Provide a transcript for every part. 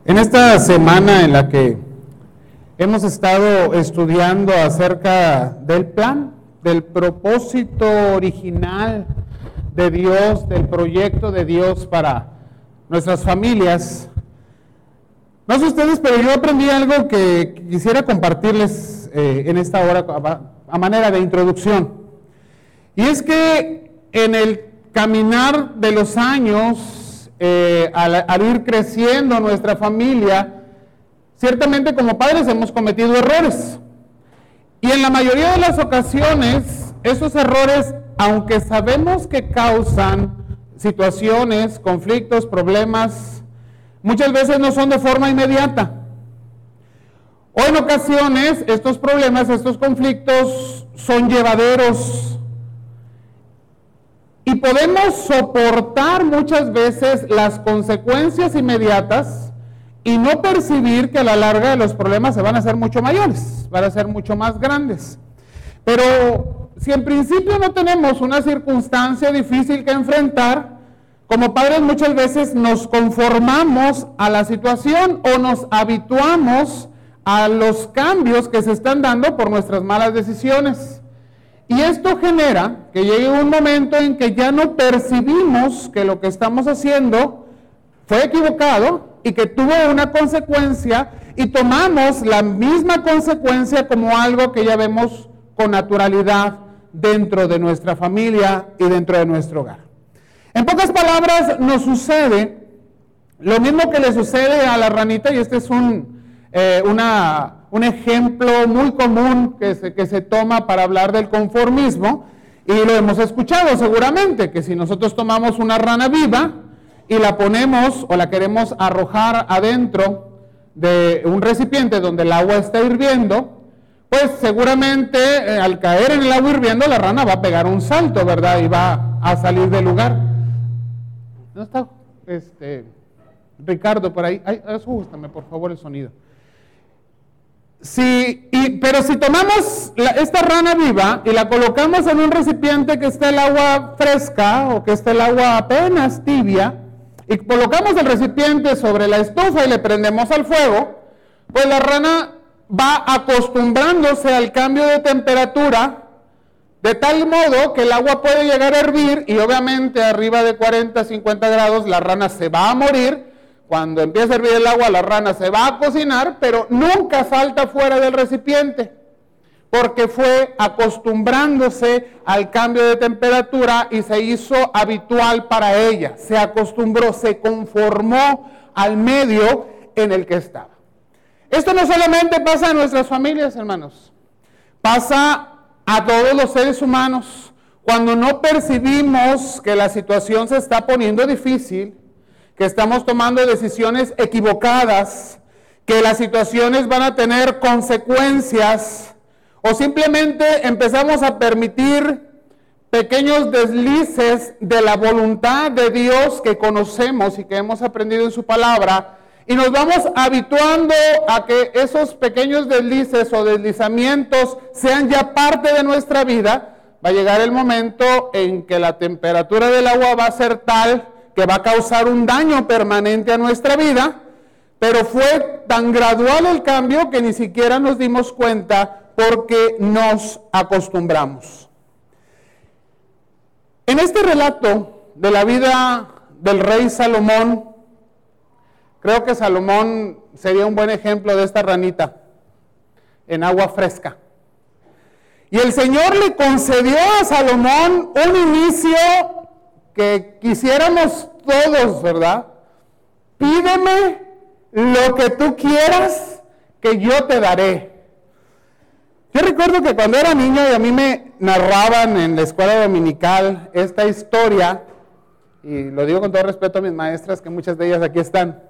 En esta semana en la que hemos estado estudiando acerca del plan, del propósito original de Dios, del proyecto de Dios para nuestras familias, no sé ustedes, pero yo aprendí algo que quisiera compartirles en esta hora a manera de introducción. Y es que en el caminar de los años, al ir creciendo nuestra familia, ciertamente como padres hemos cometido errores. Y en la mayoría de las ocasiones, esos errores, aunque sabemos que causan situaciones, conflictos, problemas, muchas veces no son de forma inmediata. O en ocasiones, estos problemas, estos conflictos son llevaderos. Y podemos soportar muchas veces las consecuencias inmediatas y no percibir que a la larga los problemas se van a hacer mucho mayores, van a ser mucho más grandes. Pero si en principio no tenemos una circunstancia difícil que enfrentar, como padres muchas veces nos conformamos a la situación o nos habituamos a los cambios que se están dando por nuestras malas decisiones. Y esto genera que llegue un momento en que ya no percibimos que lo que estamos haciendo fue equivocado y que tuvo una consecuencia y tomamos la misma consecuencia como algo que ya vemos con naturalidad dentro de nuestra familia y dentro de nuestro hogar. En pocas palabras, nos sucede lo mismo que le sucede a la ranita, y este es un ejemplo muy común que se toma para hablar del conformismo, y lo hemos escuchado seguramente, que si nosotros tomamos una rana viva y la ponemos o la queremos arrojar adentro de un recipiente donde el agua está hirviendo, pues seguramente al caer en el agua hirviendo la rana va a pegar un salto, ¿verdad? Y va a salir del lugar. ¿No está Ricardo por ahí? Ajústame por favor el sonido. Pero si tomamos esta rana viva y la colocamos en un recipiente que esté el agua fresca o que esté el agua apenas tibia, y colocamos el recipiente sobre la estufa y le prendemos al fuego, pues la rana va acostumbrándose al cambio de temperatura, de tal modo que el agua puede llegar a hervir y obviamente arriba de 40, 50 grados la rana se va a morir. Cuando empieza a hervir el agua, la rana se va a cocinar, pero nunca salta fuera del recipiente, porque fue acostumbrándose al cambio de temperatura y se hizo habitual para ella. Se acostumbró, se conformó al medio en el que estaba. Esto no solamente pasa en nuestras familias, hermanos, pasa a todos los seres humanos. Cuando no percibimos que la situación se está poniendo difícil, que estamos tomando decisiones equivocadas, que las situaciones van a tener consecuencias, o simplemente empezamos a permitir pequeños deslices de la voluntad de Dios que conocemos y que hemos aprendido en su palabra, y nos vamos habituando a que esos pequeños deslices o deslizamientos sean ya parte de nuestra vida, va a llegar el momento en que la temperatura del agua va a ser tal que va a causar un daño permanente a nuestra vida, pero fue tan gradual el cambio que ni siquiera nos dimos cuenta porque nos acostumbramos. En este relato de la vida del rey Salomón, creo que Salomón sería un buen ejemplo de esta ranita en agua fresca. Y el Señor le concedió a Salomón un inicio que quisiéramos todos, ¿verdad? Pídeme lo que tú quieras, que yo te daré. Yo recuerdo que cuando era niño y a mí me narraban en la escuela dominical esta historia, y lo digo con todo respeto a mis maestras, que muchas de ellas aquí están,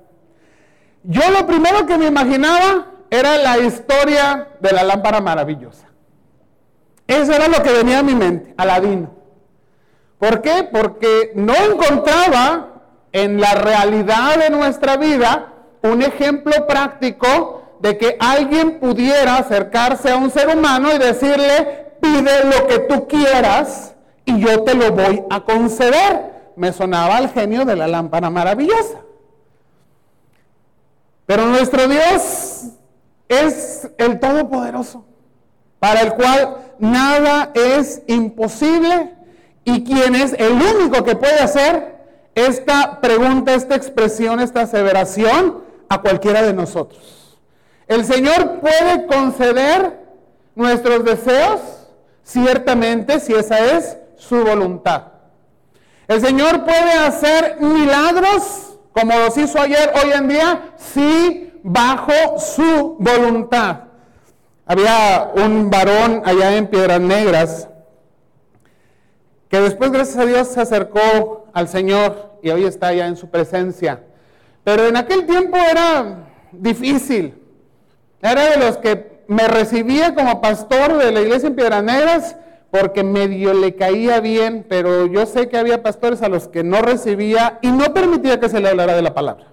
yo lo primero que me imaginaba era la historia de la lámpara maravillosa. Eso era lo que venía a mi mente, Aladino. ¿Por qué? Porque no encontraba en la realidad de nuestra vida un ejemplo práctico de que alguien pudiera acercarse a un ser humano y decirle, pide lo que tú quieras y yo te lo voy a conceder. Me sonaba al genio de la lámpara maravillosa. Pero nuestro Dios es el Todopoderoso, para el cual nada es imposible, y quien es el único que puede hacer esta pregunta, esta expresión, esta aseveración a cualquiera de nosotros. El Señor puede conceder nuestros deseos, ciertamente, si esa es su voluntad. El Señor puede hacer milagros, como los hizo ayer, hoy en día, sí, bajo su voluntad. Había un varón allá en Piedras Negras que después, gracias a Dios, se acercó al Señor y hoy está ya en su presencia. Pero en aquel tiempo era difícil. Era de los que me recibía como pastor de la iglesia en Piedras Negras porque medio le caía bien, pero yo sé que había pastores a los que no recibía y no permitía que se le hablara de la palabra.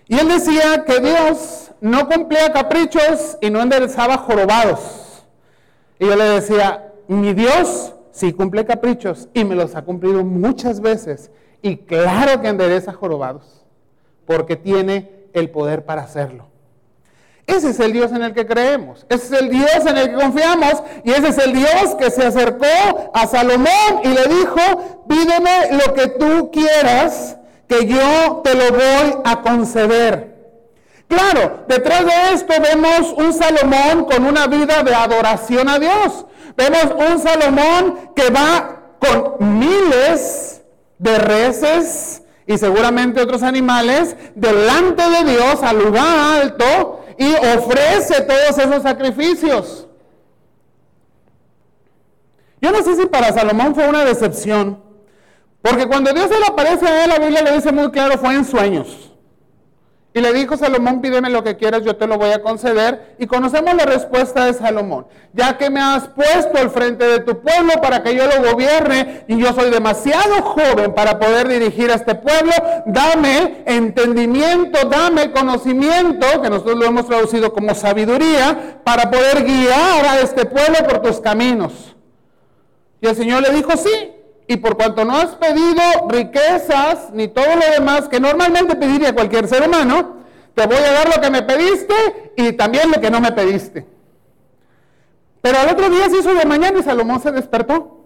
Y él decía que Dios no cumplía caprichos y no enderezaba jorobados. Y yo le decía, mi Dios sí cumple caprichos y me los ha cumplido muchas veces. Y claro que endereza jorobados, porque tiene el poder para hacerlo. Ese es el Dios en el que creemos, ese es el Dios en el que confiamos, y ese es el Dios que se acercó a Salomón y le dijo, pídeme lo que tú quieras, que yo te lo voy a conceder. Claro, detrás de esto vemos un Salomón con una vida de adoración a Dios. Vemos un Salomón que va con miles de reses y seguramente otros animales delante de Dios al lugar alto y ofrece todos esos sacrificios. Yo no sé si para Salomón fue una decepción, porque cuando Dios se le aparece a él, la Biblia le dice muy claro, fue en sueños. Y le dijo Salomón, pídeme lo que quieras, yo te lo voy a conceder. Y conocemos la respuesta de Salomón. Ya que me has puesto al frente de tu pueblo para que yo lo gobierne, y yo soy demasiado joven para poder dirigir a este pueblo, dame entendimiento, dame conocimiento, que nosotros lo hemos traducido como sabiduría, para poder guiar a este pueblo por tus caminos. Y el Señor le dijo, sí. Y por cuanto no has pedido riquezas ni todo lo demás que normalmente pediría cualquier ser humano, te voy a dar lo que me pediste y también lo que no me pediste. Pero al otro día se hizo de mañana y Salomón se despertó.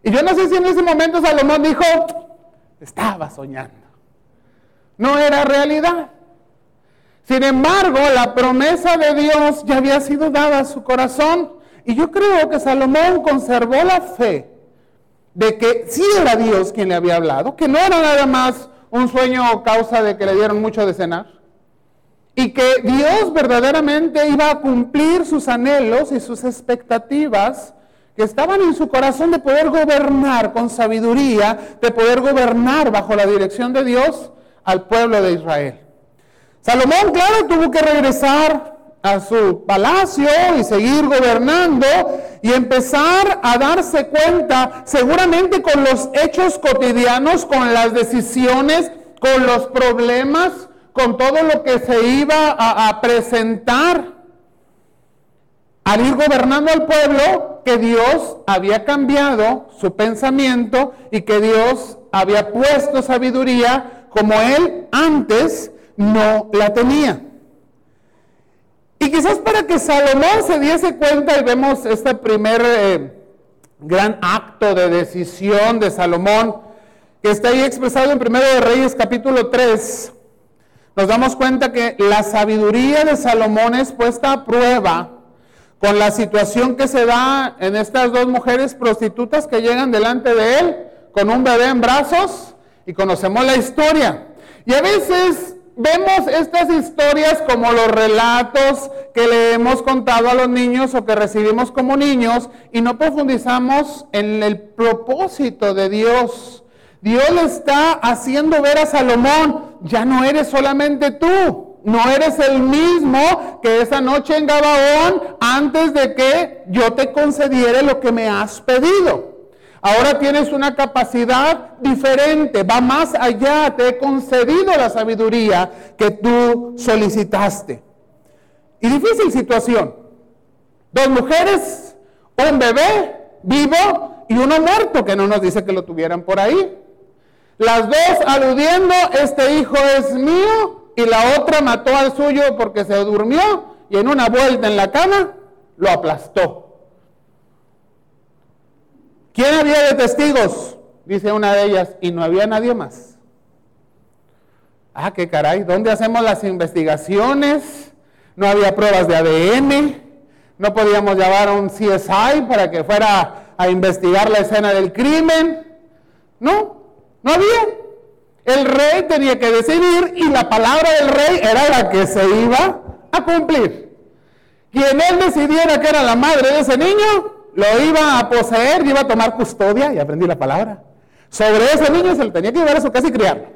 Y yo no sé si en ese momento Salomón dijo, estaba soñando. No era realidad. Sin embargo, la promesa de Dios ya había sido dada a su corazón. Y yo creo que Salomón conservó la fe de que sí era Dios quien le había hablado, que no era nada más un sueño o causa de que le dieron mucho de cenar, y que Dios verdaderamente iba a cumplir sus anhelos y sus expectativas que estaban en su corazón de poder gobernar con sabiduría, de poder gobernar bajo la dirección de Dios al pueblo de Israel. Salomón, claro, tuvo que regresar a su palacio y seguir gobernando y empezar a darse cuenta, seguramente con los hechos cotidianos, con las decisiones, con los problemas, con todo lo que se iba a presentar al ir gobernando al pueblo, que Dios había cambiado su pensamiento y que Dios había puesto sabiduría como él antes no la tenía. Y quizás para que Salomón se diese cuenta, y vemos este primer gran acto de decisión de Salomón, que está ahí expresado en 1 de Reyes capítulo 3, nos damos cuenta que la sabiduría de Salomón es puesta a prueba con la situación que se da en estas dos mujeres prostitutas que llegan delante de él con un bebé en brazos, y conocemos la historia. Y a veces vemos estas historias como los relatos que le hemos contado a los niños o que recibimos como niños y no profundizamos en el propósito de Dios. Dios le está haciendo ver a Salomón, ya no eres solamente tú, no eres el mismo que esa noche en Gabaón antes de que yo te concediera lo que me has pedido. Ahora tienes una capacidad diferente, va más allá, te he concedido la sabiduría que tú solicitaste. Y difícil situación. Dos mujeres, un bebé vivo y uno muerto, que no nos dice que lo tuvieran por ahí. Las dos aludiendo, este hijo es mío, y la otra mató al suyo porque se durmió y en una vuelta en la cama lo aplastó. ¿Quién había de testigos? Dice una de ellas, y no había nadie más. Ah, qué caray, ¿dónde hacemos las investigaciones? No había pruebas de ADN, no podíamos llamar a un CSI para que fuera a investigar la escena del crimen. No había. El rey tenía que decidir y la palabra del rey era la que se iba a cumplir. Quien él decidiera que era la madre de ese niño, lo iba a poseer, iba a tomar custodia, y aprendí la palabra. Sobre ese niño se le tenía que llevar a su casa y criarlo.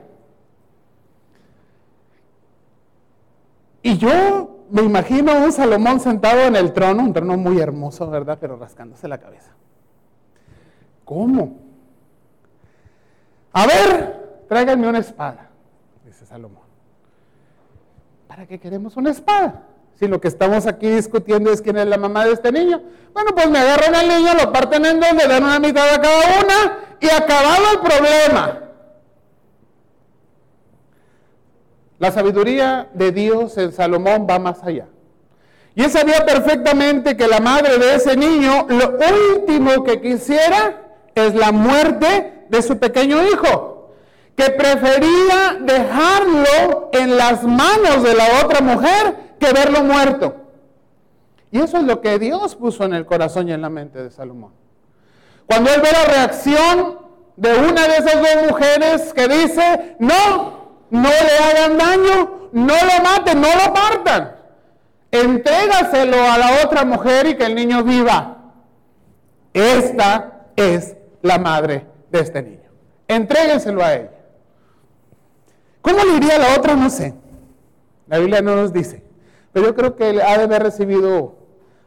Y yo me imagino un Salomón sentado en el trono, un trono muy hermoso, ¿verdad? Pero rascándose la cabeza. ¿Cómo? A ver, tráiganme una espada, dice Salomón. ¿Para qué queremos una espada? Si lo que estamos aquí discutiendo es quién es la mamá de este niño. Bueno, pues me agarran al niño, lo parten en dos, le dan una mitad a cada una y acabado el problema. La sabiduría de Dios en Salomón va más allá. Y él sabía perfectamente que la madre de ese niño, lo último que quisiera es la muerte de su pequeño hijo, que prefería dejarlo en las manos de la otra mujer que verlo muerto. Y eso es lo que Dios puso en el corazón y en la mente de Salomón. Cuando él ve la reacción de una de esas dos mujeres que dice, no le hagan daño, no lo maten, no lo partan, entrégaselo a la otra mujer y que el niño viva. Esta es la madre de este niño. Entréguenselo a ella. ¿Cómo le iría a la otra? No sé. La Biblia no nos dice. Pero yo creo que ha de haber recibido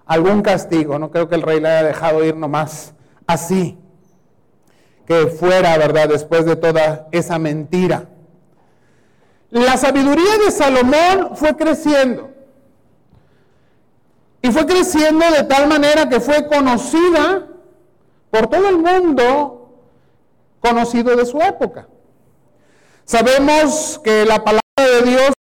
algún castigo. No creo que el rey le haya dejado ir nomás así. Que fuera, ¿verdad? Después de toda esa mentira. La sabiduría de Salomón fue creciendo. Y fue creciendo de tal manera que fue conocida por todo el mundo conocido de su época. Sabemos que la palabra de Dios